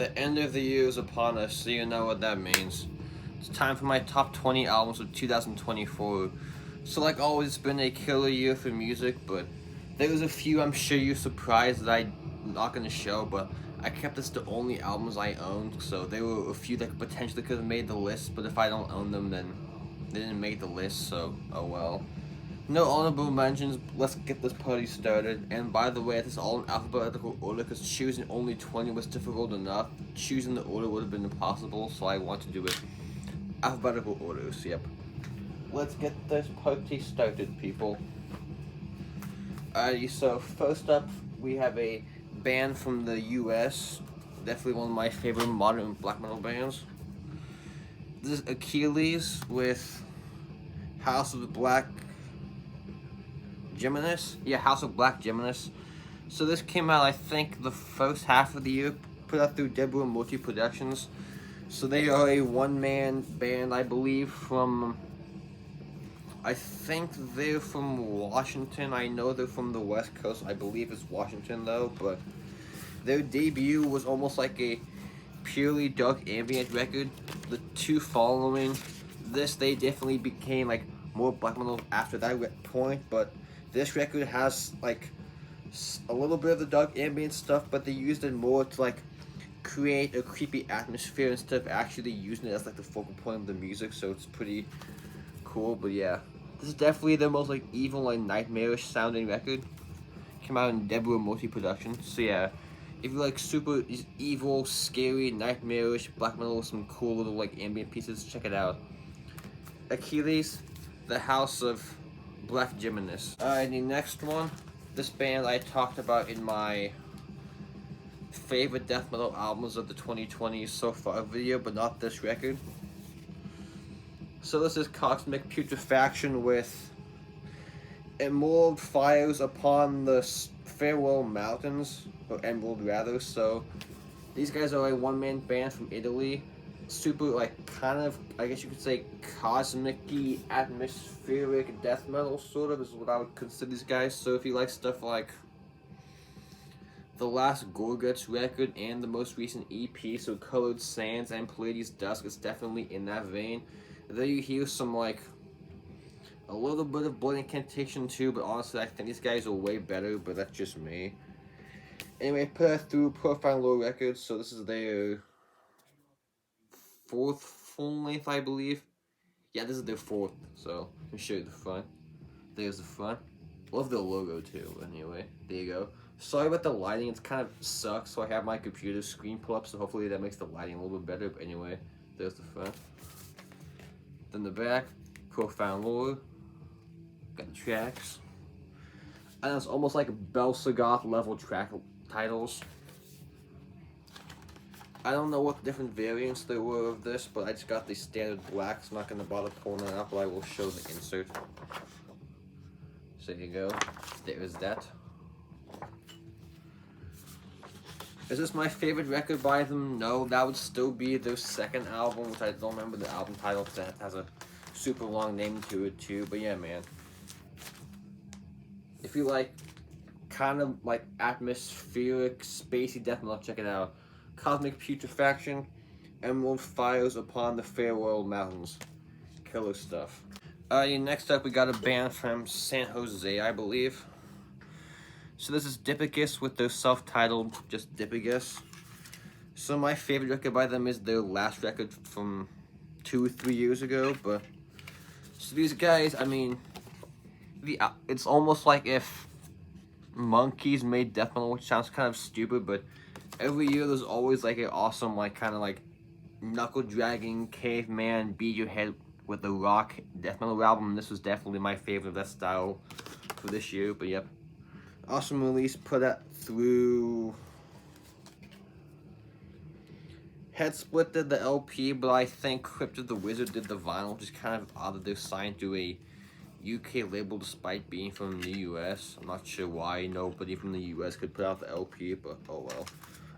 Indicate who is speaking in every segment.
Speaker 1: The end of the year is upon us, so you know what that means. It's time for my top 20 albums of 2024. So like always, it's been a killer year for music, but there was a few I'm sure you're surprised that I'm not going to show, but I kept this the only albums I owned, so there were a few that potentially could have made the list, but if I don't own them, then they didn't make the list, so oh well. No honorable mentions, let's get this party started. And by the way, this is all in alphabetical order because choosing only 20 was difficult enough. Choosing the order would have been impossible, so I want to do it alphabetical orders, yep. Let's get this party started, people. Alrighty, so first up, we have a band from the US. Definitely one of my favorite modern black metal bands. This is Achilles with House of Black Geminis? Yeah, House of Black Geminis. So this came out, I think, the first half of the year, put out through Deborah Multi Productions. So they are a one-man band, I believe, from... I think they're from Washington. I know they're from the West Coast. I believe it's Washington, though, but their debut was almost like a purely dark ambient record. The two following this, they definitely became, like, more black metal after that point, but this record has like a little bit of the dark ambient stuff, but they used it more to like create a creepy atmosphere instead of actually using it as like the focal point of the music, so it's pretty cool. But yeah, this is definitely the most like evil and nightmarish sounding record. Came out in Deborah Multi Productions. So yeah, if you like super evil, scary, nightmarish black metal with some cool little like ambient pieces, check it out. Achilles, the House of Black Geminis. Alright, the next one, this band I talked about in my favorite death metal albums of the 2020s so far video, but not this record. So this is Cosmic Putrefaction with Emerald Fires Upon the Farewell Mountains, or Emerald rather. So these guys are a one-man band from Italy. Super, like, kind of, I guess you could say, cosmic-y, atmospheric death metal, sort of, is what I would consider these guys. So if you like stuff like the last Gorguts record and the most recent EP, so Colored Sands and Pleiades Dusk, is definitely in that vein. Then you hear some, like, a little bit of Blood Incantation too, but honestly, I think these guys are way better, but that's just me. Anyway, put it through Profound Lore Records, so this is their fourth full length, I believe. Yeah, this is their fourth, so let me show you the front. There's the front. Love the logo too, anyway. There you go. Sorry about the lighting, it's kind of sucks, so I have my computer screen pull up, so hopefully that makes the lighting a little bit better, but anyway, there's the front. Then the back, Profound Lore. Got the tracks. And it's almost like Belsagoth level track titles. I don't know what different variants there were of this, but I just got the standard black, so I'm not going to bother pulling it out, but I will show the insert. So there you go. There is that. Is this my favorite record by them? No, that would still be their second album, which I don't remember the album title because it has a super long name to it too, but yeah, man. If you like kind of like atmospheric, spacey death metal, check it out. Cosmic Putrefaction, Emerald Fires Upon the Farewell Mountains. Killer stuff. Next up, we got a band from San Jose, I believe. So this is Dipicus with their self-titled, just Dipicus. So my favorite record by them is their last record from 2 or 3 years ago, but... So these guys, I mean... it's almost like if Monkeys made death metal, which sounds kind of stupid, but... Every year there's always like an awesome, like kind of like knuckle dragging caveman beat your head with a rock death metal album. And this was definitely my favorite of that style for this year. But yep, awesome release. Put that through. Head Split did the LP, but I think Cryptid the Wizard did the vinyl, which is kind of odd that they're signed to a UK label despite being from the US. I'm not sure why nobody from the US could put out the LP, but oh well.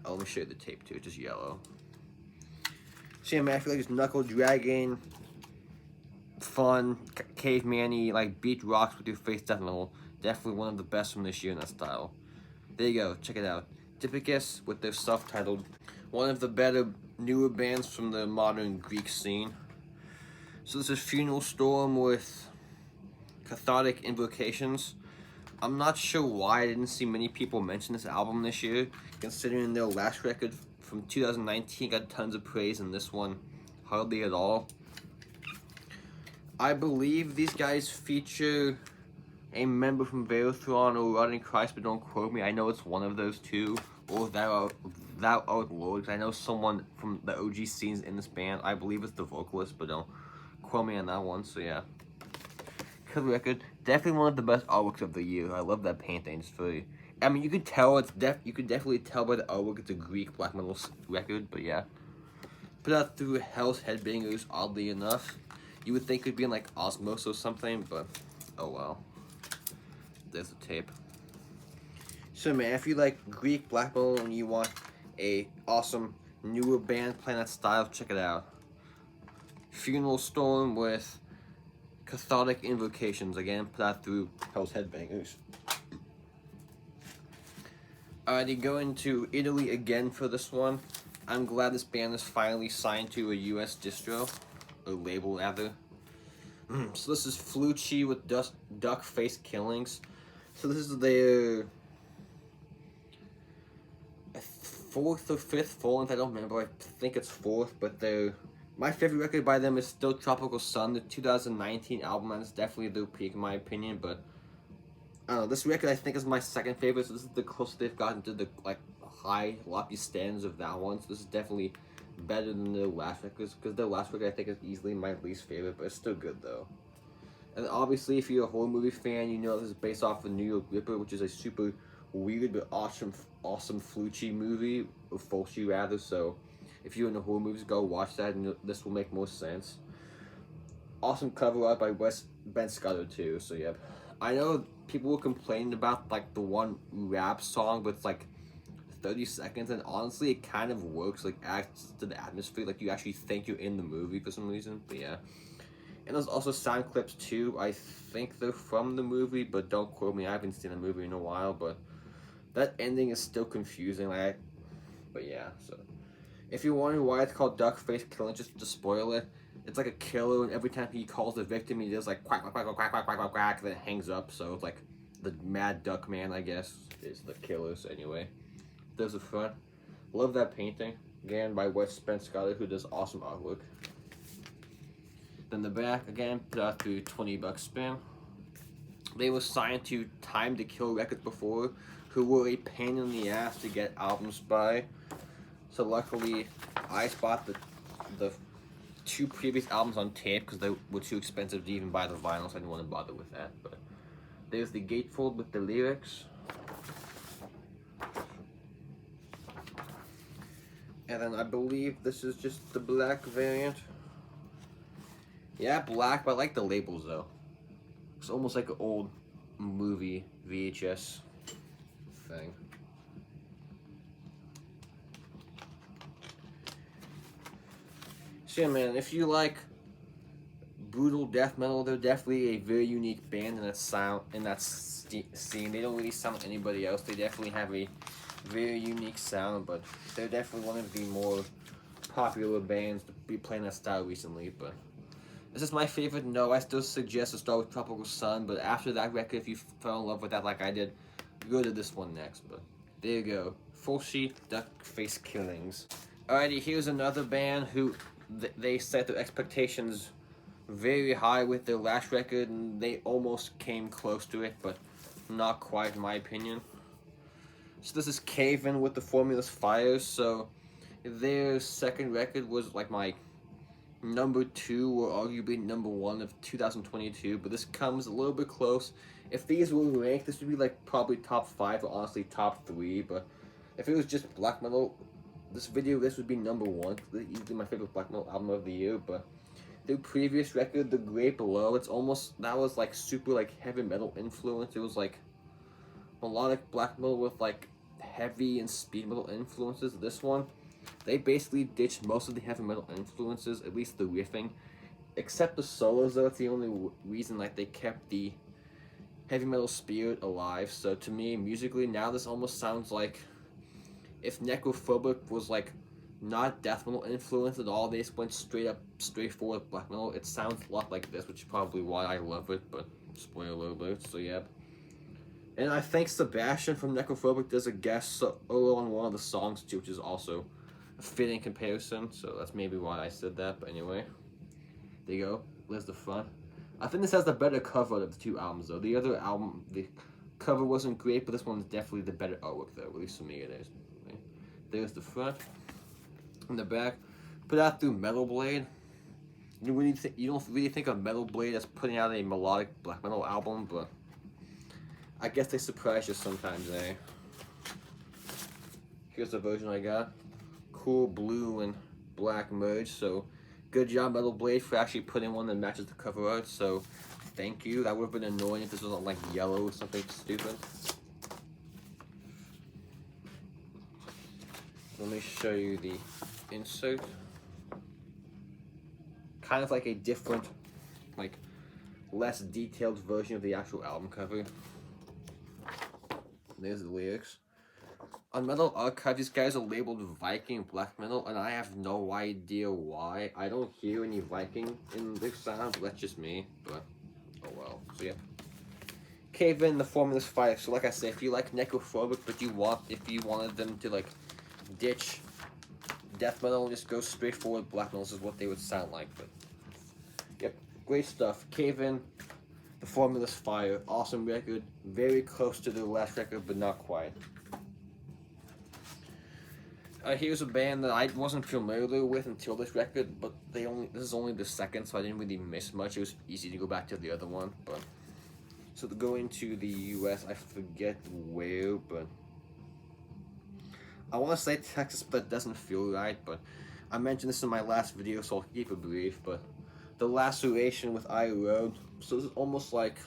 Speaker 1: Oh, let me show you the tape too, it's just yellow. So yeah, man, I feel like it's knuckle dragging, fun, caveman-y, like beat rocks with your face death metal. Definitely one of the best from this year in that style. There you go, check it out. Dipicus with their self-titled. one of the better newer bands from the modern Greek scene. So this is Funeral Storm with Cathartic Invocations. I'm not sure why I didn't see many people mention this album this year, considering their last record from 2019 got tons of praise and this one hardly at all. I believe these guys feature a member from Velothron or Rotting Christ, but don't quote me. I know it's one of those two, or Thou Art Lord. I know someone from the OG scenes in this band. I believe it's the vocalist, but don't quote me on that one. So yeah, good record. Definitely one of the best artworks of the year. I love that painting. It's very. I mean, you could tell you could definitely tell by the artwork it's a Greek black metal record. But yeah, put out through Hell's Headbangers. Oddly enough, you would think it'd be in like Osmos or something, but oh well. There's the tape. So man, if you like Greek black metal and you want a awesome newer band playing that style, check it out. Funeral Storm with Cathartic Invocations, again, put out through Hell's Headbangers. Alrighty, going to Italy again for this one. I'm glad this band is finally signed to a US distro, or label rather. So this is Flucci with Duck Face Killings. So this is their fourth or fifth full-length, I don't remember, I think it's fourth, but my favorite record by them is still Tropical Sun, the 2019 album, and it's definitely their peak in my opinion, but I don't know, this record I think is my second favorite, so this is the closest they've gotten to the like high, lofty standards of that one, so this is definitely better than their last records, because their last record I think is easily my least favorite, but it's still good though. And obviously, if you're a horror movie fan, you know this is based off of New York Ripper, which is a super weird but awesome Flucci movie, or Fulci rather. So, if you're into horror movies, go watch that, and this will make more sense. Awesome cover art by Ben Scudder too. So yeah, I know people were complaining about like the one rap song, but it's like 30 seconds, and honestly, it kind of works. Like adds to the atmosphere. Like you actually think you're in the movie for some reason. But yeah. And there's also sound clips too. I think they're from the movie, but don't quote me. I haven't seen the movie in a while, but that ending is still confusing. But yeah. So, if you're wondering why it's called Duck Face Killing, just to spoil it, it's like a killer, and every time he calls the victim, he does like quack quack quack quack quack quack quack quack, and then hangs up. So it's like the Mad Duck Man, I guess, is the killer. So anyway, there's the front. Love that painting again by Spence Scudder, who does awesome artwork. Then the back, again, put out through $20 spin. They were signed to Time to Kill Records before, who were a pain in the ass to get albums by. So luckily, I bought the two previous albums on tape because they were too expensive to even buy the vinyl, so I didn't want to bother with that. But there's the gatefold with the lyrics. And then I believe this is just the black variant. Yeah, black, but I like the labels though. It's almost like an old movie VHS thing. So yeah, man, if you like brutal death metal, they're definitely a very unique band in that scene. They don't really sound like anybody else. They definitely have a very unique sound, but they're definitely one of the more popular bands to be playing that style recently. But is this my favorite? No, I still suggest to start with Tropical Sun, but after that record, if you fell in love with that like I did, go to this one next. But there you go. Fulci, Duck Face Killings. Alrighty, here's another band who they set their expectations very high with their last record, and they almost came close to it, but not quite in my opinion. So this is Cave In with the Formulous Fires. So their second record was like my number 2 or arguably number 1 of 2022, but this comes a little bit close. If these were ranked, this would be like probably top 5 or honestly top 3, but if it was just black metal, this would be number 1. Easily my favorite black metal album of the year. But their previous record, The Great Below, that was like super like heavy metal influence. It was like melodic black metal with like heavy and speed metal influences. This one, they basically ditched most of the heavy metal influences, at least the riffing, except the solos though. It's the only reason like they kept the heavy metal spirit alive. So to me, musically, now this almost sounds like if Necrophobic was like not death metal influence at all. They just went straight up, straightforward black metal. It sounds a lot like this, which is probably why I love it, but spoiler alert, so yeah. And I think Sebastian from Necrophobic does a guest solo on one of the songs too, which is also a fitting comparison, so that's maybe why I said that, but anyway. There you go, there's the front. I think this has the better cover of the two albums though. The other album, the cover wasn't great, but this one's definitely the better artwork though, at least for me it is. There's the front. In the back, put out through Metal Blade. You don't really think of Metal Blade as putting out a melodic black metal album, but I guess they surprise you sometimes, eh? Here's the version I got. Cool blue and black merge, so good job Metal Blade for actually putting one that matches the cover art, so thank you. That would have been annoying if this wasn't like yellow or something stupid. Let me show you the insert. Kind of like a different, like, less detailed version of the actual album cover. There's the lyrics. On Metal Archive, these guys are labeled Viking black metal, and I have no idea why. I don't hear any Viking in their sound, but that's just me, but oh well. So yeah. Cave In, the Formula's Fire. So like I said, if you like Necrophobic, but if you wanted them to like ditch death metal and just go straight forward black metal, is what they would sound like, but yep, great stuff. Cave In, the Formula's Fire, awesome record, very close to the last record, but not quite. Here's a band that I wasn't familiar with until this record, but this is only the second, so I didn't really miss much. It was easy to go back to the other one, but so to go into the US, I forget where, but I want to say Texas, but it doesn't feel right, but I mentioned this in my last video, so I'll keep it brief, but The Laceration with I Road, so this is almost like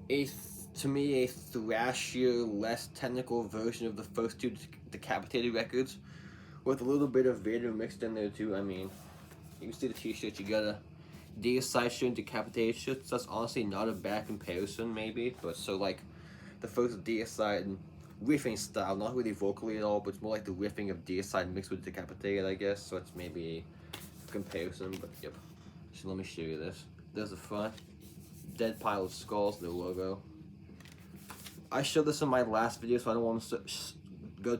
Speaker 1: to me, a thrashier, less technical version of the first two Decapitated records, with a little bit of Vader mixed in there too. I mean, you can see the t-shirt, you got a Deicide shirt and Decapitated shirt, so that's honestly not a bad comparison maybe, but so like, the first Deicide and riffing style, not really vocally at all, but it's more like the riffing of Deicide mixed with Decapitated, I guess, so it's maybe a comparison, but yep. So let me show you this. There's the front, dead pile of skulls, the logo. I showed this in my last video, so I don't want to go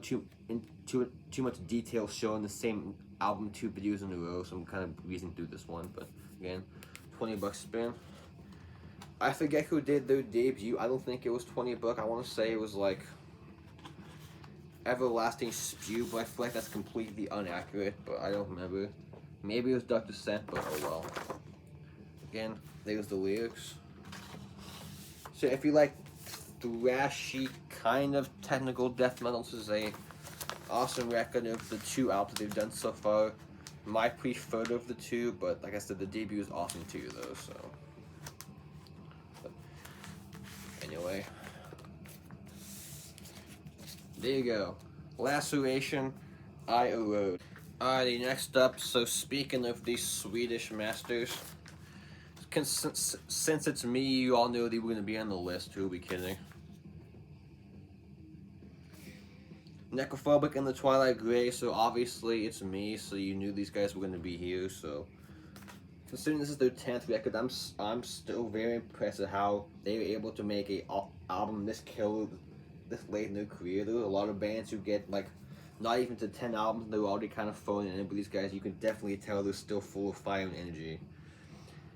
Speaker 1: into too much detail showing the same album 2 videos in a row, so I'm kind of breezing through this one, but again, $20 spin. I forget who did their debut. I don't think it was $20. I want to say it was like Everlasting Spew, but I feel like that's completely inaccurate, but I don't remember. Maybe it was Dr. Scent, but oh well. Again, there's the lyrics. So if you like thrashy kind of technical death metal, this is a awesome record of the 2 albums they've done so far. My preferred of the 2, but like I said, the debut is awesome too though, so. But anyway. There you go. Laceration, I Erode. Alrighty, next up, so speaking of these Swedish masters, since it's me, you all knew they were going to be on the list, who will be kidding? Necrophobic and the Twilight Grey, so obviously it's me, so you knew these guys were going to be here, so considering this is their 10th record, I'm still very impressed at how they were able to make a album this killer this late in their career. There were a lot of bands who get like not even to 10 albums, they're already kind of phoning in, but these guys, you can definitely tell they're still full of fire and energy.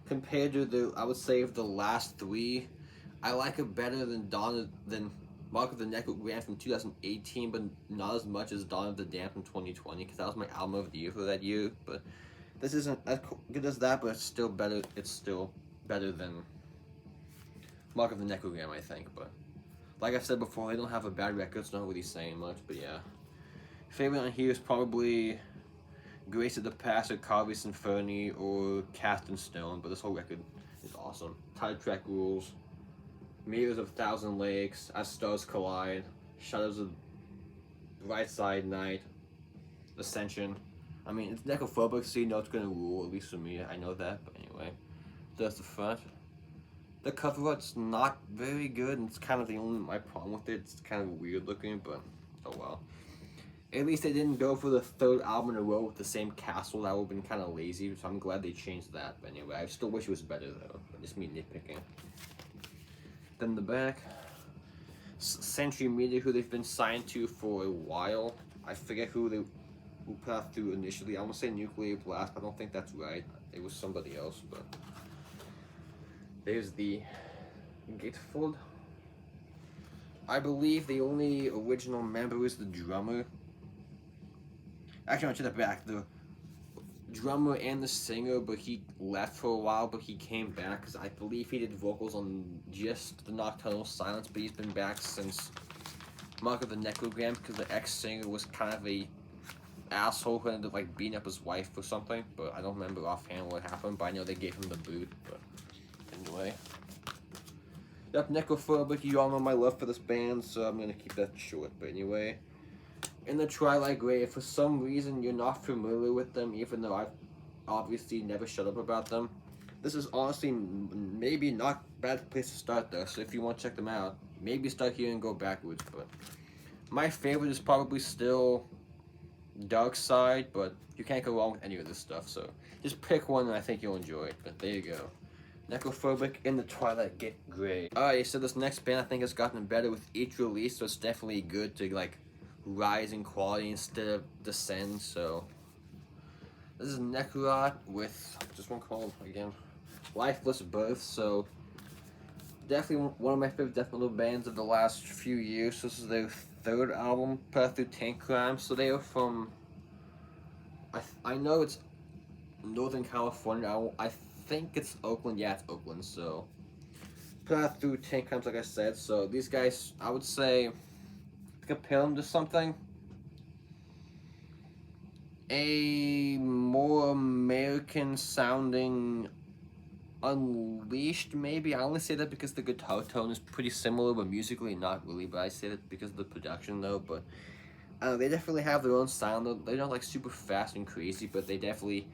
Speaker 1: Compared to I would say of the last 3, I like it better than Mark of the Necrogram from 2018, but not as much as Dawn of the Damned from 2020, because that was my album of the year for that year. But this isn't as good as that, but it's still better. It's still better than Mark of the Necrogram, I think. But like I've said before, they don't have a bad record. It's not really saying much, but yeah. Favorite on here is probably Grace of the Past or Carvey Symphony or Cast in Stone, but this whole record is awesome. Title track rules. Mirrors of Thousand Lakes, As Stars Collide, Shadows of Bright Side Night, Ascension. I mean, it's Necrophobic, so you know it's gonna rule, at least for me, I know that, but anyway. There's the front. The cover art's not very good, and it's kind of my problem with it. It's kind of weird looking, but oh well. At least they didn't go for the third album in a row with the same castle. That would have been kind of lazy, so I'm glad they changed that. But anyway, I still wish it was better though. But just me nitpicking. Then the back, Century Media, who they've been signed to for a while. I forget who put out through initially. I want to say Nuclear Blast, but I don't think that's right. It was somebody else. But there's the gatefold. I believe the only original member is the drummer. Actually, I take that back. The drummer and the singer, but he left for a while, but he came back because I believe he did vocals on just the Nocturnal Silence, but he's been back since Mark of the Necrogram because the ex-singer was kind of a asshole who ended up like beating up his wife or something, but I don't remember offhand what happened, but I know they gave him the boot. But anyway, yep, Necrophobic, you all know my love for this band, so I'm gonna keep that short. But anyway, in the Twilight Grey, if for some reason you're not familiar with them, even though I've obviously never shut up about them, this is honestly maybe not a bad place to start though, so if you want to check them out, maybe start here and go backwards. But my favorite is probably still Dark Side, but you can't go wrong with any of this stuff, so just pick one and I think you'll enjoy it. But there you go. Necrophobic in the Twilight Grey. Alright, so this next band I think has gotten better with each release, so it's definitely good to like rise in quality instead of descend. So this is Necrot with just one called again Lifeless Birth. So definitely one of my favorite death metal bands of the last few years. So this is their third album, Path Through Tank Crime. So they are from I know it's Northern California. I think it's Oakland. Yeah, it's Oakland. So Path Through Tank Crimes, like I said. So these guys, I would say, compare them to something, a more American sounding Unleashed, maybe. I only say that because the guitar tone is pretty similar, but musically not really. But I say that because of the production though. But they definitely have their own sound though. They're not like super fast and crazy, but they definitely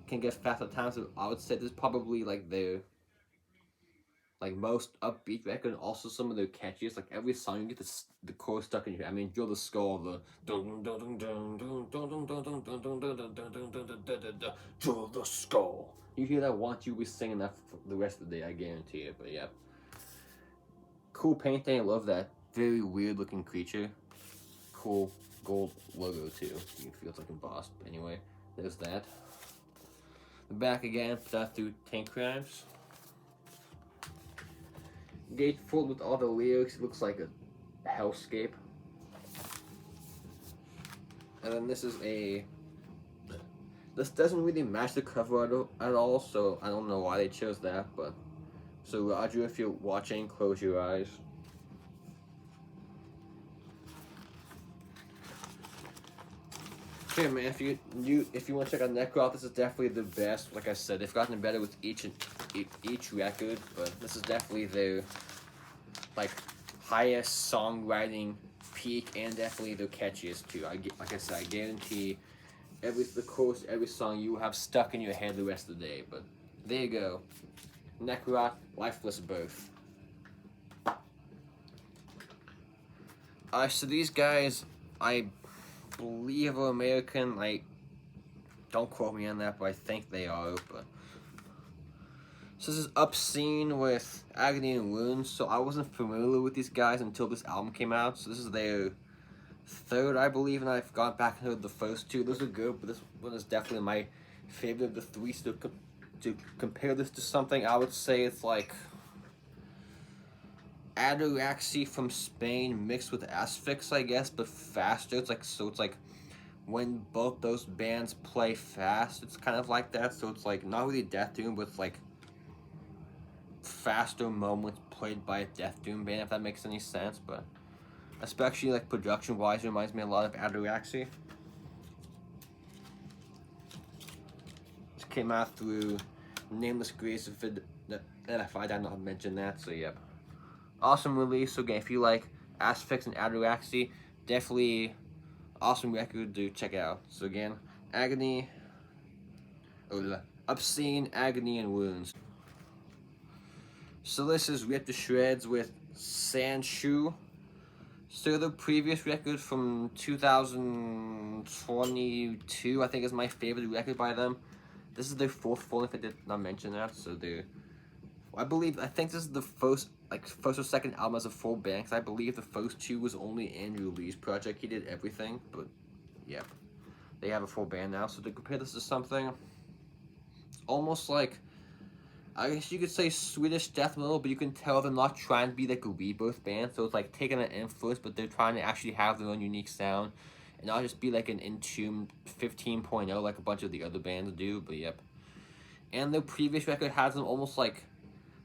Speaker 1: can get fast at times. So I would say this is probably like their most upbeat record, and also some of their catchiest. Like every song, you get the chorus stuck in your head. I mean, Drill the Skull, the Drill the Skull. You hear that once, you'll be singing that for the rest of the day, I guarantee it. But yeah, cool painting. I love that very weird looking creature. Cool gold logo too. It feels like embossed. But anyway, there's that. The back again, Path Through Tank Crimes. Gatefold with all the lyrics. It looks like a hellscape. And then this is this doesn't really match the cover at all, so I don't know why they chose that. But so Roger, if you're watching, close your eyes. So yeah, man, if you want to check out Necrot, this is definitely the best. Like I said, they've gotten better with each record, but this is definitely their like highest songwriting peak, and definitely their catchiest too. Like I said, I guarantee the chorus, every song you will have stuck in your head the rest of the day. But there you go, Necrot, Lifeless Birth. So these guys, I believe are American. Like, don't quote me on that, but I think they are. But so this is Obscene with Agony and Wounds. So I wasn't familiar with these guys until this album came out. So this is their third, I believe, and I've gone back and heard the first two. Those are good, but this one is definitely my favorite of the three. So to compare this to something, I would say it's like Ataraxy from Spain mixed with Asphyx, I guess, but faster. It's like when both those bands play fast, it's kind of like that. So it's like not really Death Doom, but it's like faster moments played by a Death Doom band, if that makes any sense. But especially like production wise, it reminds me a lot of Ataraxy. This came out through Nameless Grace of NFI. I did not mention that, so yep. Awesome release. So again, if you like Asphyx and Ataraxy, definitely awesome record to check out. So again, Obscene, Agony, and Wounds. So this is Ripped to Shreds with Sandshoe. So the previous record from 2022, I think, is my favorite record by them. This is their fourth full, if I did not mention that. So I think this is the first or second album as a full band. Cause I believe the first two was only Andrew Lee's project. He did everything, but yeah, they have a full band now. So to compare this to something, almost like, I guess you could say Swedish death metal, but you can tell they're not trying to be like a rebirth band. So it's like taking an influence, but they're trying to actually have their own unique sound, and not just be like an Entomb 15.0 like a bunch of the other bands do. But yep. And their previous record has them almost like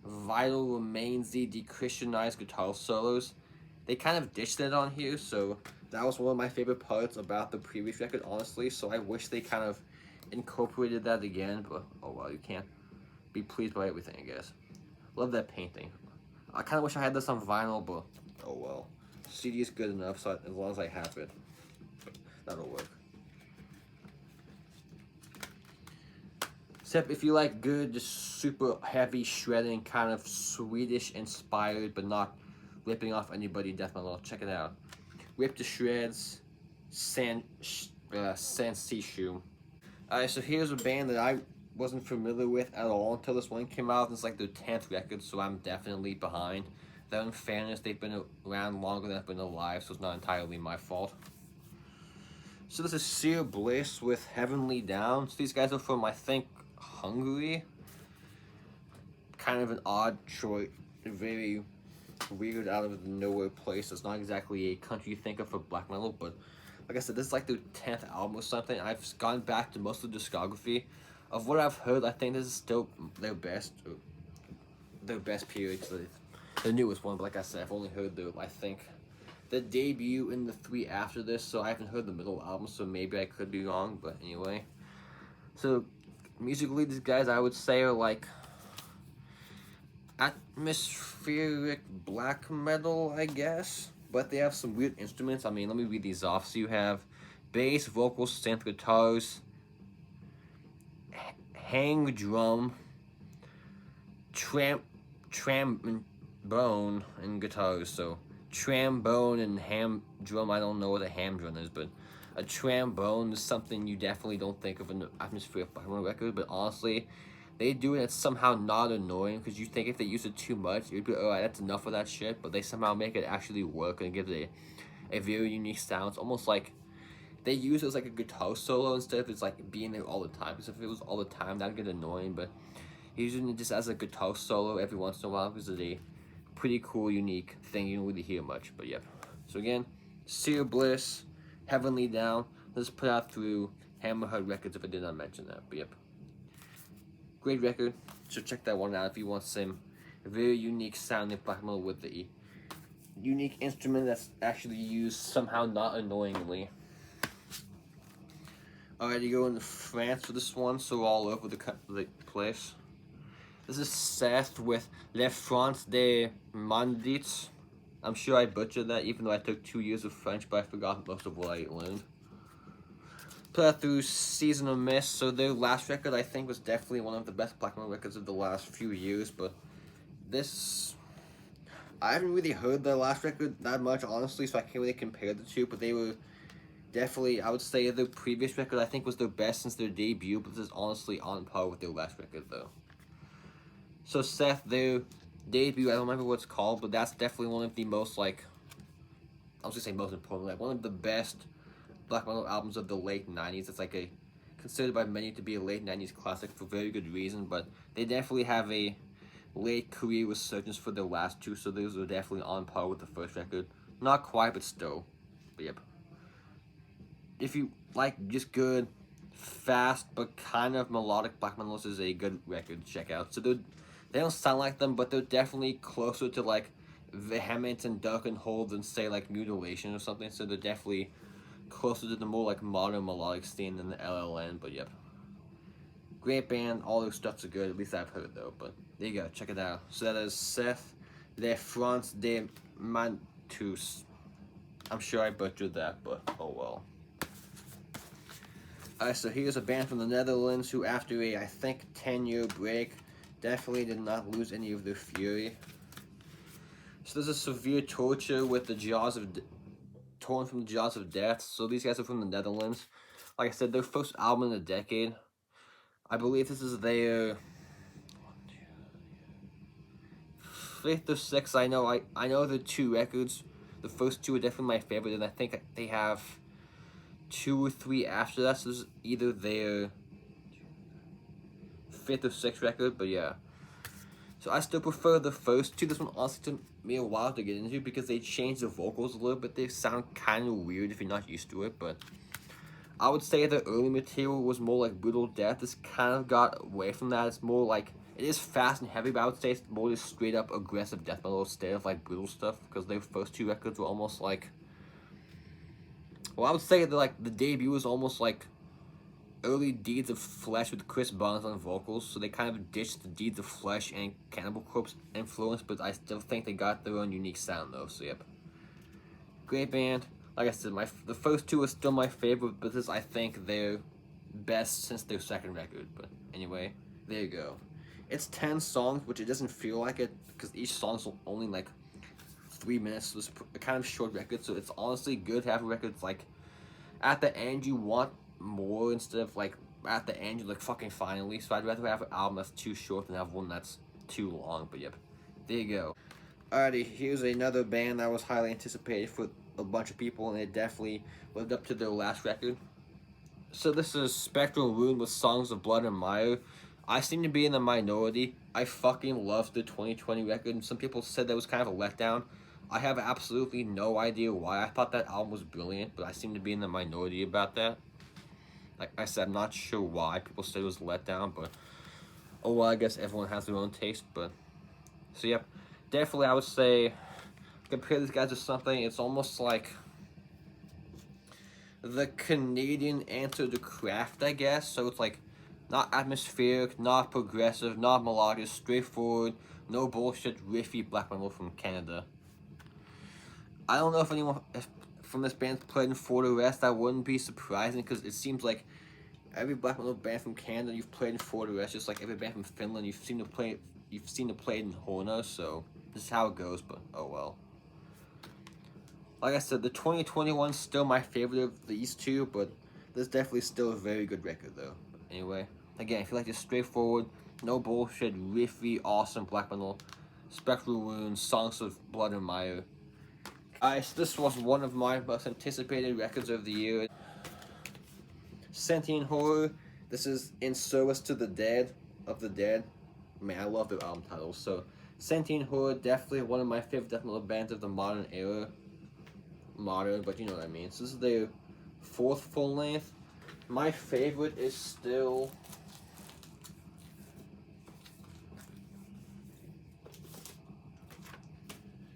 Speaker 1: Vital Remains-y de-Christianized guitar solos. They kind of ditched it on here, so that was one of my favorite parts about the previous record, honestly. So I wish they kind of incorporated that again, but oh well, you can't be pleased by everything, I guess. Love that painting. I kind of wish I had this on vinyl, but oh well. CD is good enough, so as long as I have it, that'll work. Except if you like good, just super heavy shredding, kind of Swedish inspired, but not ripping off anybody death metal, check it out. Rip to Shreds, Sansishu. Alright, so here's a band that I wasn't familiar with at all until this one came out. It's like their 10th record, so I'm definitely behind. Though in fairness, they've been around longer than I've been alive, so it's not entirely my fault. So this is Seer Bliss with Heavenly Down. So these guys are from, I think, Hungary. Kind of an odd choice, very weird, out of nowhere place. It's not exactly a country you think of for black metal, but like I said, this is like their 10th album or something. I've gone back to most of the discography. Of what I've heard, I think this is still their best period. So the newest one, but like I said, I've only heard I think the debut and the 3 after this, so I haven't heard the middle album, so maybe I could be wrong, but anyway. So musically, these guys, I would say, are like atmospheric black metal, I guess, but they have some weird instruments. I mean, let me read these off. So you have bass, vocals, synth, guitars, hang drum, trombone, and guitars. So trombone and ham drum, I don't know what a ham drum is, but a trombone is something you definitely don't think of in the atmospheric black metal record, but honestly, they do it, it's somehow not annoying, because you think if they use it too much, you'd be, alright, that's enough of that shit, but they somehow make it actually work and give it a very unique sound. It's almost like they use it as like a guitar solo instead of it's like being there all the time, because if it was all the time, that'd get annoying, but using it just as a guitar solo every once in a while is a pretty cool, unique thing you don't really hear much, but yep. So again, Seer Bliss, Heavenly Down. Let's put out through Hammerhead Records if I did not mention that, but yep. Great record, so check that one out if you want some very unique sounding black metal with the unique instrument that's actually used somehow not annoyingly. Alright, you go into France for this one, so all over the place. This is Seth with Le France des Mandits. I'm sure I butchered that, even though I took 2 years of French, but I forgot most of what I learned. Put out through Season of Mist, so their last record I think was definitely one of the best black metal records of the last few years, but this, I haven't really heard their last record that much, honestly, so I can't really compare the two, but they were definitely, I would say their previous record I think was their best since their debut, but this is honestly on par with their last record though. So Seth, their debut, I don't remember what it's called, but that's definitely one of the most, like, I was gonna say most important, like one of the best black metal albums of the late 90s. It's like considered by many to be a late 90s classic for very good reason, but they definitely have a late career resurgence for their last two, so those are definitely on par with the first record. Not quite, but still. But yep. If you like just good, fast, but kind of melodic black metal, this is a good record to check out. So they don't sound like them, but they're definitely closer to like Vehement and Dark and Hold than say like Mutilation or something, so they're definitely closer to the more like modern melodic scene than the LLN, but yep. Great band, all their stuff's good, at least I've heard though, but there you go, check it out. So that is Seth, Le France des Mantus. I'm sure I butchered that, but oh well. Alright, so here's a band from the Netherlands who after I think 10-year break, definitely did not lose any of their fury. So there's a severe torture with the jaws of torn from the jaws of death. So these guys are from the Netherlands. Like I said, their first album in a decade. I believe this is their fifth or sixth. I know the two records. The first two are definitely my favorite, and I think they have 2 or 3 after that. So this is either their fifth or sixth record, but yeah. So I still prefer the first two. This one honestly took me a while to get into because they changed the vocals a little bit. They sound kind of weird if you're not used to it, but I would say the early material was more like brutal death. This kind of got away from that. It's more like, it is fast and heavy, but I would say it's more just straight up aggressive death metal instead of like brutal stuff, because their first two records were almost like, well, I would say that like the debut was almost like early Deeds of Flesh with Chris Barnes on vocals, so they kind of ditched the Deeds of Flesh and Cannibal Corpse influence, but I still think they got their own unique sound though, so yep. Great band. Like I said, the first two are still my favorite, but this I think they're best since their second record, but anyway, there you go. It's 10 songs, which it doesn't feel like it, because each song's only like 3 minutes, so it's a kind of short record, so it's honestly good to have a record that's like, at the end you want more instead of like at the end you're like fucking finally. So I'd rather have an album that's too short than have one that's too long. But yep, there you go. Alrighty, here's another band that was highly anticipated for a bunch of people, and it definitely lived up to their last record. So this is Spectral Wound with Songs of Blood and Mire. I seem to be in the minority. I fucking loved the 2020 record, and some people said that was kind of a letdown. I have absolutely no idea why. I thought that album was brilliant, but I seem to be in the minority about that. Like I said, I'm not sure why people said it was a letdown, but oh well, I guess everyone has their own taste. But so yep, definitely I would say compare these guys to something. It's almost like the Canadian answer to Craft, I guess. So it's like not atmospheric, not progressive, not melodic, straightforward, no bullshit, riffy black metal from Canada. I don't know if anyone from this band's played in For the Rest. That wouldn't be surprising, because it seems like every black metal band from Canada you've played in For the Rest, just like every band from Finland you've seen to play in Horna. So this is how it goes. But oh well. Like I said, the 2021's still my favorite of these two, but this definitely still a very good record though. But anyway, again, if you like this straightforward, no bullshit, riffy, awesome black metal, Spectral Wounds, Songs of Blood and Mire. Alright, so this was one of my most anticipated records of the year. Sentient Horror. This is In Service to the Dead of the Dead. Man, I love their album titles. So, Sentient Horror, definitely one of my favorite death metal bands of the modern era. Modern, but you know what I mean. So this is their 4th full length. My favorite is still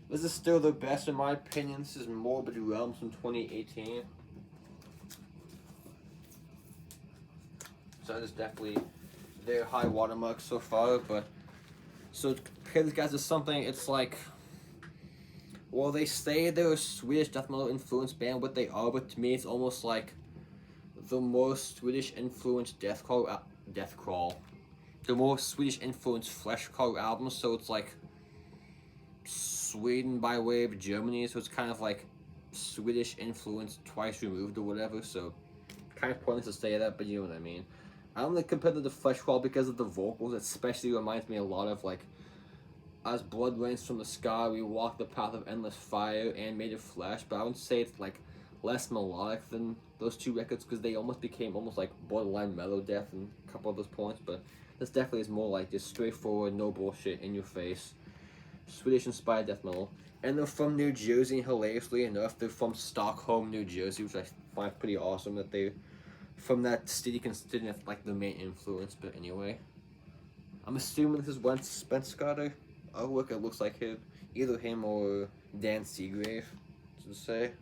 Speaker 1: this is still the best in my opinion. This is Morbid Realms from 2018. So that is definitely their high watermark so far. But so to compare these guys to something, it's like, well, they say they're a Swedish death metal influenced band, what they are, but to me it's almost like the more Swedish influenced death crawl, the more Swedish influenced Flesh Crawl albums. So it's like Sweden by way of Germany, so it's kind of like Swedish influence twice removed or whatever. So kind of pointless to say that, but you know what I mean. I don't like compare them to Flesh Crawl because of the vocals. It especially reminds me a lot of like As Blood Rains from the Sky, We Walk the Path of Endless Fire, and Made of Flesh. But I would say it's like less melodic than those two records, because they almost became almost like borderline mellow death in a couple of those points. But this definitely is more like just straightforward, no bullshit, in your face, Swedish inspired death metal. And they're from New Jersey, hilariously enough. They're from Stockholm, New Jersey, which I find pretty awesome that they're from that city, considering that's like the main influence. But anyway, I'm assuming this is when Spence Scotter. Oh look, it looks like him. Either him or Dan Seagrave, to say.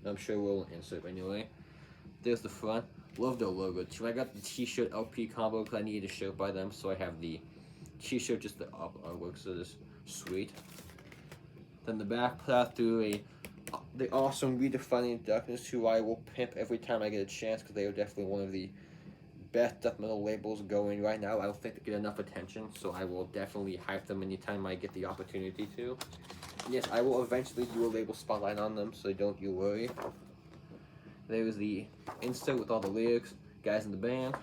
Speaker 1: I'm sure we'll insert anyway. There's the front. Love their logo too. I got the t-shirt LP combo because I needed a shirt by them, so I have the t-shirt, just the artwork, so this sweet. Then the back put out through the awesome Redefining Darkness, who I will pimp every time I get a chance, because they are definitely one of the best death metal labels going right now. I don't think they get enough attention, so I will definitely hype them anytime I get the opportunity to. Yes, I will eventually do a label spotlight on them, so don't you worry. There's the insert with all the lyrics, guys in the band.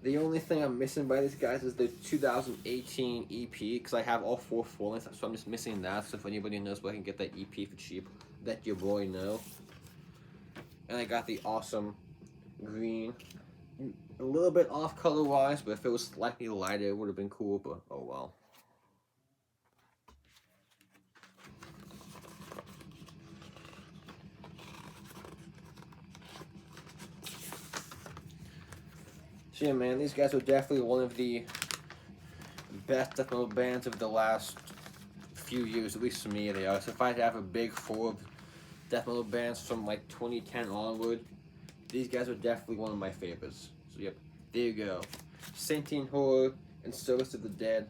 Speaker 1: The only thing I'm missing by these guys is the 2018 EP, because I have all 4 full lengths, so I'm just missing that. So if anybody knows where I can get that EP for cheap, let your boy know. And I got the awesome green. A little bit off color-wise, but if it was slightly lighter, it would have been cool, but oh well. So yeah, man, these guys are definitely one of the best death metal bands of the last few years, at least for me they are. So if I had to have a big 4 of death metal bands from like 2010 onward, these guys are definitely one of my favorites. So yep, there you go. Sentient Horror and Service of the Dead.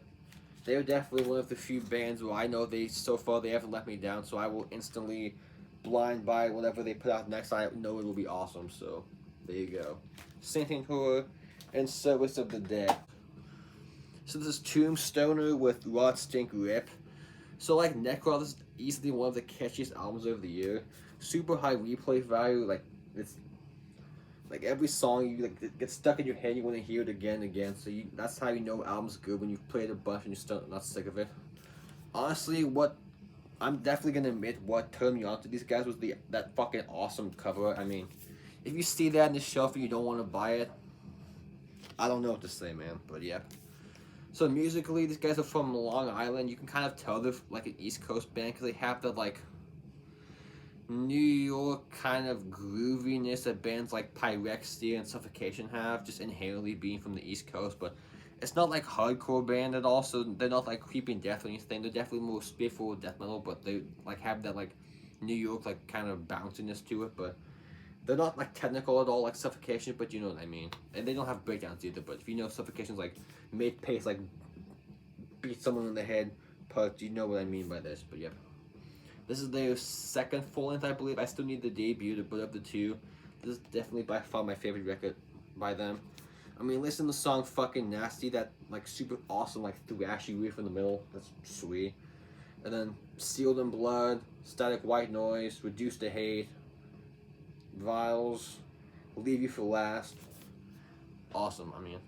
Speaker 1: They're definitely one of the few bands where I know so far they haven't let me down, so I will instantly blind buy whatever they put out next. I know it will be awesome, so there you go. Sentient Horror and Service of the Dead. So this is Tombstoner with Rod Stink Rip. So like Necro, this is easily one of the catchiest albums of the year. Super high replay value, like it's like every song you like it gets stuck in your head, you want to hear it again and again. So that's how you know album's good, when you've played a bunch and you're still not sick of it. Honestly, what I'm definitely gonna admit what turned me on to these guys was that fucking awesome cover. I mean, if you see that in the shelf and you don't want to buy it, I don't know what to say, man, but yeah. So musically, these guys are from Long Island. You can kind of tell they're like an East Coast band because they have the like New York kind of grooviness that bands like Pyrexia and Suffocation have, just inherently being from the East Coast. But it's not like hardcore band at all, so they're not like Creeping Death or anything. They're definitely more straightforward death metal, but they like have that like New York like kind of bounciness to it. But they're not like technical at all like Suffocation, but you know what I mean. And they don't have breakdowns either, but if you know Suffocation's like mid pace, like beat someone in the head parts, you know what I mean by this. But yeah, this is their second full length, I believe. I still need the debut to put up the 2. This is definitely by far my favorite record by them. I mean, listen to the song Fucking Nasty, that like super awesome like thrashy riff in the middle. That's sweet. And then Sealed in Blood, Static White Noise, Reduced to Hate, Vials, Leave You for Last. Awesome. I mean,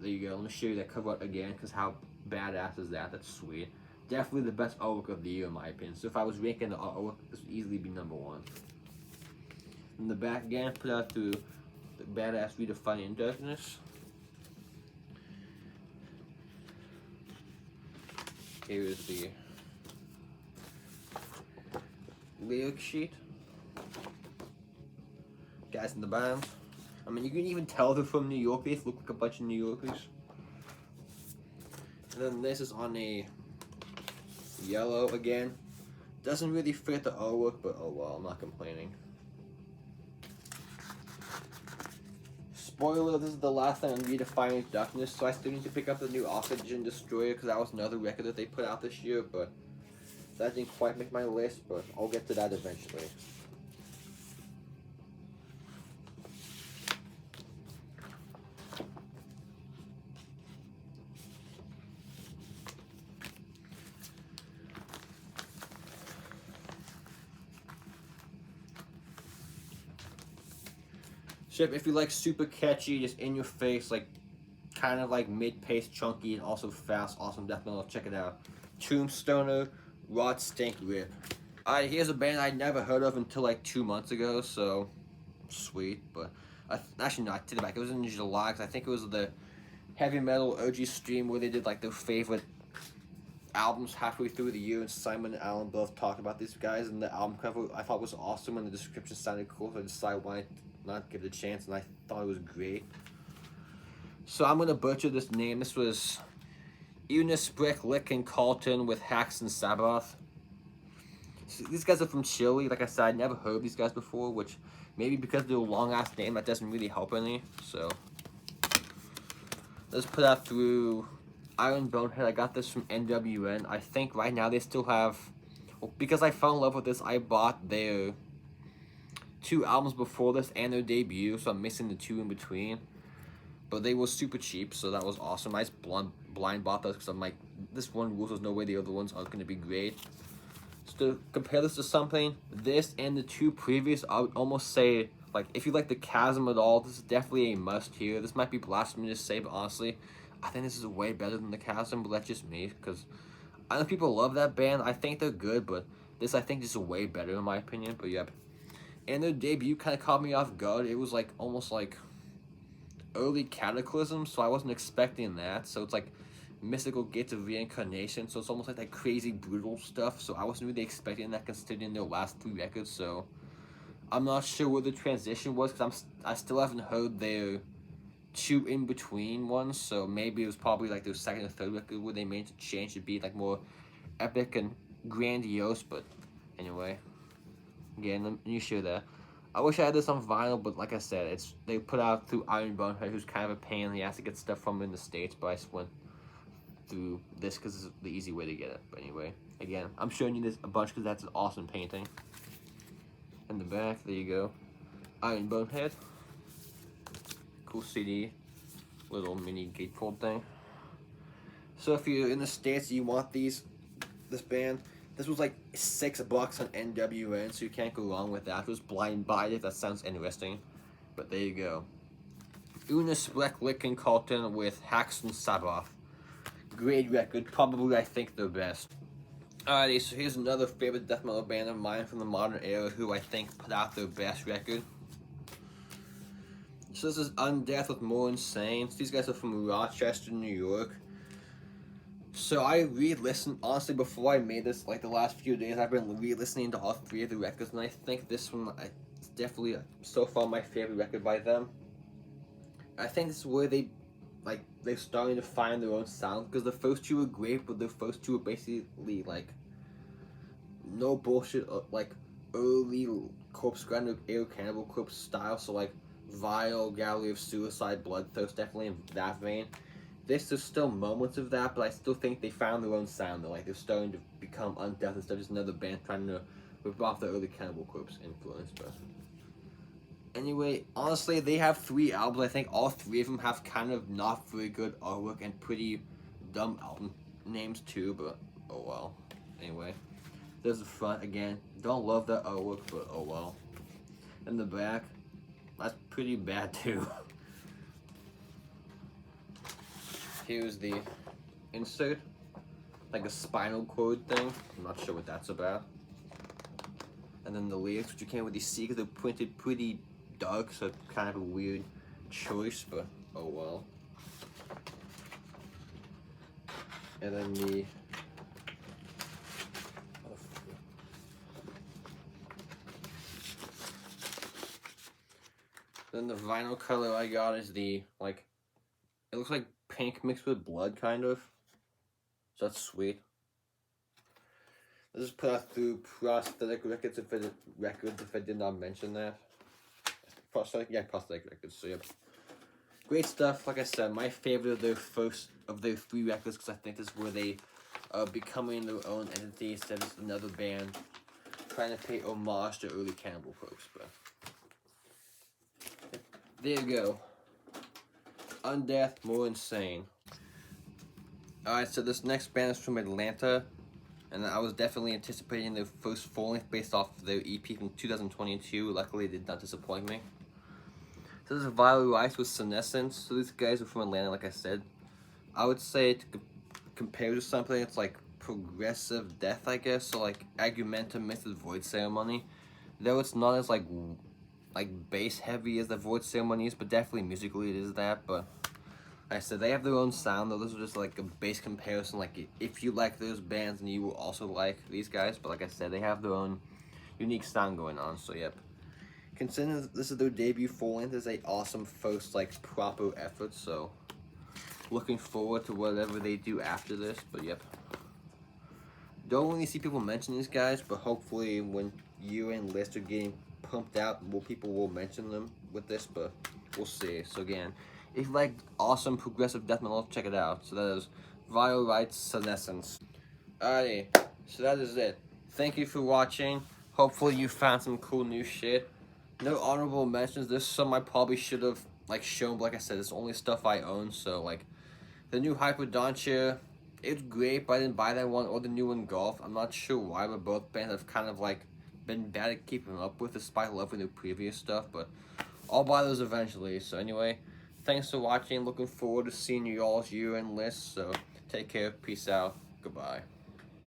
Speaker 1: there you go. Let me show you that cover art again, because how badass is that? That's sweet. Definitely the best artwork of the year in my opinion. So if I was ranking the artwork, this would easily be number 1. In the back again, put out through the badass Redefining Darkness. Here is the lyric sheet. Guys in the band. I mean, you can even tell they're from New York. They look like a bunch of New Yorkers. And then this is on a yellow again. Doesn't really fit the artwork, but oh well, I'm not complaining. Spoiler, this is the last thing on Redefining Darkness, so I still need to pick up the new Oxygen Destroyer, because that was another record that they put out this year, but that didn't quite make my list, but I'll get to that eventually. Ship, if you like super catchy, just in your face, like kind of like mid-pace, chunky, and also fast, awesome death metal, check it out. Tombstoner, Rod Stink Rip. Alright, here's a band I'd never heard of until like 2 months ago, so sweet. But actually no, I take it back. It was in July, because I think it was the Heavy Metal OG stream where they did like their favorite albums halfway through the year, and Simon and Alan both talked about these guys, and the album cover I thought was awesome, and the description sounded cool, so I decided why not give it a chance, and I thought it was great. So I'm gonna butcher this name. This was Eunice Brick, Lick, and Carlton with Hacks and Sabbath. So these guys are from Chile. Like I said, I'd never heard of these guys before, which maybe because they're a long ass name, that doesn't really help any. So let's put that through Iron Bonehead. I got this from NWN. I think right now they still have, well, because I fell in love with this, I bought their 2 albums before this and their debut, so I'm missing the 2 in between. but they were super cheap, so that was awesome. I just blind bought those because I'm like, this one rules, there's no way the other ones aren't going to be great. So to compare this to something, this and the two previous, I would almost say, like, if you like the Chasm at all, this is definitely a must here. This might be blasphemy to say, but honestly, I think this is way better than the Chasm, but that's just me, because I know people love that band. I think they're good, but this, I think, is way better in my opinion, but yep. And their debut kind of caught me off guard. It was like, almost like early Cataclysm, so I wasn't expecting that. So it's like Mystical Gates of Reincarnation, so it's almost like that crazy brutal stuff, so I wasn't really expecting that considering their last 3 records. So I'm not sure what the transition was, because I still haven't heard their 2 in between ones, so maybe it was probably like their second or third record where they made a change to be like more epic and grandiose. But anyway, again, let me show that. I wish I had this on vinyl, but like I said, they put out through Iron Bonehead, who's kind of a pain. He has to get stuff from in the States, but I just went through this because it's the easy way to get it. But anyway, again, I'm showing you this a bunch because that's an awesome painting. In the back, there you go. Iron Bonehead. Cool CD. Little mini gatefold thing. So if you're in the States, you want this band, this was like $6 on NWN, so you can't go wrong with that. Just blind buy it, that sounds interesting. But there you go. Una Sprek Colton with Haxton Sabbath. Great record, probably I think the best. Alrighty, so here's another favorite death metal band of mine from the modern era who I think put out their best record. So this is Undeath with More Insane. These guys are from Rochester, New York. So I re-listened, honestly, before I made this, like the last few days, I've been re-listening to all 3 of the records, and I think this one is definitely, so far, my favorite record by them. I think this is where they're starting to find their own sound, because the first 2 were great, but the first 2 were basically, like, no bullshit, like, early Corpse Grinder, Air Cannibal Corpse style, so, like, Vile, Gallery of Suicide, Bloodthirst, definitely in that vein. There's still moments of that, but I still think they found their own sound. They're starting to become Undeath instead of just another band trying to rip off the early Cannibal Corpse influence. But anyway, honestly, they have 3 albums. I think all 3 of them have kind of not very good artwork and pretty dumb album names too, but oh well. Anyway, there's the front again. Don't love that artwork, but oh well. In the back, that's pretty bad too. Here's the insert, like a spinal cord thing. I'm not sure what that's about. And then the lyrics, which you can't really see because they're printed pretty dark, so kind of a weird choice, but oh well. And then the vinyl color I got is the, like, it looks like pink mixed with blood, kind of. So that's sweet. This is put out through Prosthetic Records, if I did not mention that. Prosthetic Records, so yep. Great stuff, like I said, my favorite of their first of their 3 records, because I think this is where they are becoming their own entity instead of another band trying to pay homage to early Cannibal Corpse, but there you go. Undeath, More Insane. Alright, so this next band is from Atlanta, and I was definitely anticipating their first full-length based off their EP from 2022. Luckily, it did not disappoint me. So this is Vile Rice with Senescence. So these guys are from Atlanta, like I said. I would say to compare to something, it's like progressive death, I guess. So like Argumentum mixed with Void Ceremony. Though it's not as like bass heavy as the Void Ceremony is, but definitely musically it is that. But like I said, they have their own sound, though. This is just like a bass comparison. Like if you like those bands, and you will also like these guys. But like I said, they have their own unique sound going on. So yep. Considering this is their debut full length, is a awesome first like proper effort. So looking forward to whatever they do after this. But yep. Don't really see people mention these guys, but hopefully when you and List are getting pumped out, more people will mention them with this, but we'll see. So again, if you like awesome progressive death metal, check it out. So that is Vile Rights Senescence. Alrighty, so that is it. Thank you for watching. Hopefully you found some cool new shit. No honorable mentions. There's some I probably should have like shown. Like I said, it's only stuff I own. So like the new Hyperdontia, it's great, but I didn't buy that one or the new one Golf. I'm not sure why, but both bands have kind of like been bad at keeping up with, despite loving the previous stuff. But I'll buy those eventually. So anyway, thanks for watching. Looking forward to seeing you all's year-end list. So take care. Peace out. Goodbye.